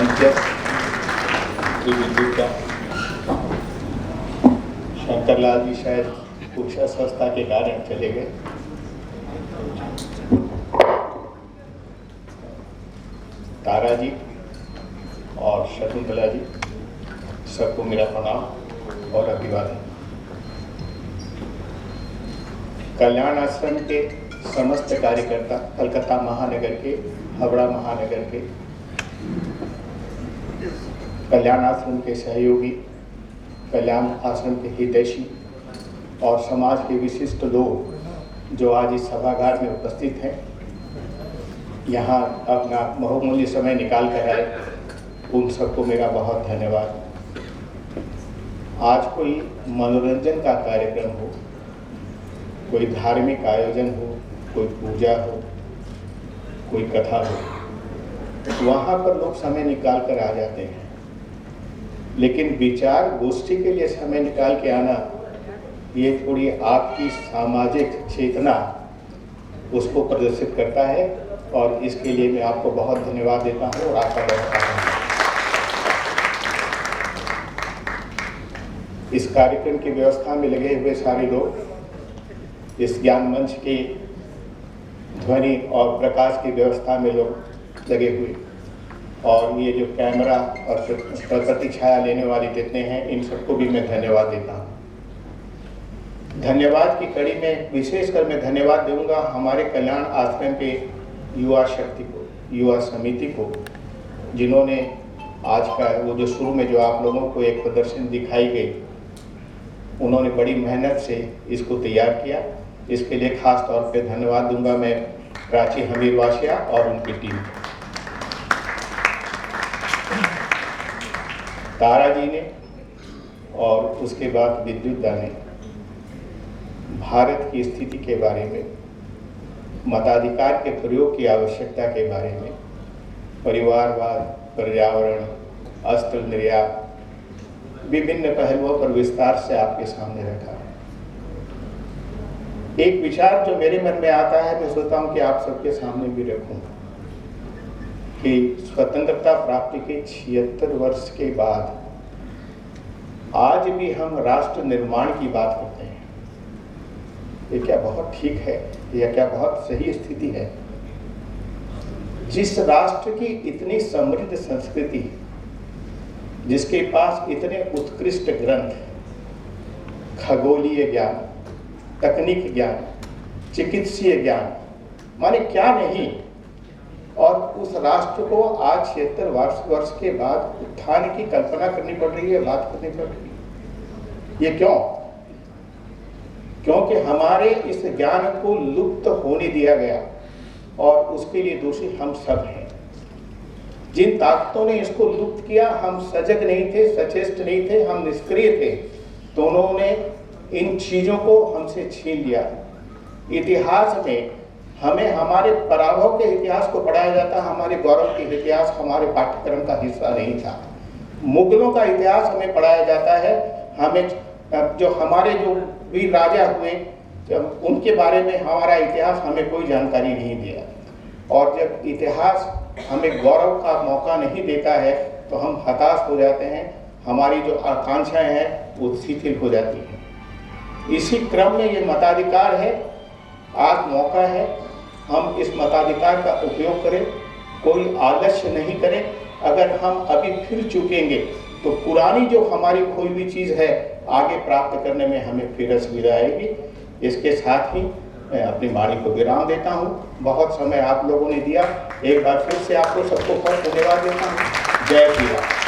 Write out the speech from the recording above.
मंचस्थ का शंकरलाल जी शायद कुछ अस्वस्थता के कारण चले गए। तारा जी और शकुंतला जी, सबको मेरा प्रणाम और अभिवादन। कल्याण आश्रम के समस्त कार्यकर्ता, कलकत्ता महानगर के, हावड़ा महानगर के, कल्याण आश्रम के सहयोगी, कल्याण आश्रम के हितैषी और समाज के विशिष्ट लोग जो आज इस सभागार में उपस्थित हैं, यहाँ अपना बहुमूल्य समय निकाल कर आए, उन सबको मेरा बहुत धन्यवाद। आज कोई मनोरंजन का कार्यक्रम हो, कोई धार्मिक आयोजन हो, कोई पूजा हो, कोई कथा हो, वहाँ पर लोग समय निकाल कर आ जाते हैं, लेकिन विचार गोष्ठी के लिए समय निकाल के आना, ये थोड़ी आपकी सामाजिक चेतना उसको प्रदर्शित करता है और इसके लिए मैं आपको बहुत धन्यवाद देता हूँ और आपका बहुत आभार। इस कार्यक्रम की व्यवस्था में लगे हुए सारे लोग, इस ज्ञान मंच के ध्वनि और प्रकाश की व्यवस्था में लोग लगे हुए, और ये जो कैमरा और प्रकृति छाया लेने वाले जितने हैं, इन सबको भी मैं धन्यवाद देता हूँ। धन्यवाद की कड़ी में विशेषकर मैं धन्यवाद दूंगा हमारे कल्याण आश्रम के युवा शक्ति को, युवा समिति को, जिन्होंने आज का वो जो शुरू में जो आप लोगों को एक प्रदर्शन दिखाई गई, उन्होंने बड़ी मेहनत से इसको तैयार किया। इसके लिए खास तौर पे धन्यवाद दूंगा मैं प्राची हमीरवासिया और उनकी टीम। तारा जी ने और उसके बाद विद्युत दा ने भारत की स्थिति के बारे में, मताधिकार के प्रयोग की आवश्यकता के बारे में, परिवारवाद, पर्यावरण, अस्त्र निर्यात, विभिन्न पहलुओं पर विस्तार से आपके सामने रखा। एक विचार जो मेरे मन में आता है, मैं सोचता हूँ कि आप सबके सामने भी रखूं, कि स्वतंत्रता प्राप्ति के 76 वर्ष के बाद आज भी हम राष्ट्र निर्माण की बात करते हैं। ये क्या बहुत ठीक है? यह क्या बहुत सही स्थिति है? जिस राष्ट्र की इतनी समृद्ध संस्कृति, जिसके पास इतने उत्कृष्ट ग्रंथ, खगोलीय ज्ञान, तकनीक ज्ञान, चिकित्सीय ज्ञान, माने क्या नहीं, और उस राष्ट्र को आज 76 वर्ष के बाद उत्थान की कल्पना करनी पड़ रही है, बात करनी पड़ रही है। ये क्यों? क्योंकि हमारे इस ज्ञान को लुप्त होने दिया गया और उसके लिए दोषी हम सब हैं। जिन ताकतों ने इसको लुप्त किया, हम सजग नहीं थे, सचेष्ट नहीं थे, हम निष्क्रिय थे, तो उन्होंने इन चीजों को हमसे छीन लिया। इतिहास में हमें हमारे पराभव के इतिहास को पढ़ाया जाता, हमारे गौरव के इतिहास हमारे पाठ्यक्रम का हिस्सा नहीं था। मुगलों का इतिहास हमें पढ़ाया जाता है, हमें जो हमारे जो वीर राजा हुए, जब उनके बारे में हमारा इतिहास हमें कोई जानकारी नहीं दिया। और जब इतिहास हमें गौरव का मौका नहीं देता है तो हम हताश हो जाते हैं, हमारी जो आकांक्षाएं हैं वो शिथिल हो जाती हैं। इसी क्रम में ये मताधिकार है, आज मौका है हम इस मताधिकार का उपयोग करें, कोई आलस्य नहीं करें। अगर हम अभी फिर चुकेंगे तो पुरानी जो हमारी कोई भी चीज़ है आगे प्राप्त करने में हमें फिर असुविधा आएगी। इसके साथ ही मैं अपनी वाणी को विराम देता हूँ। बहुत समय आप लोगों ने दिया, एक बार फिर से आपको सबको बहुत धन्यवाद देता हूँ। जय श्री राम।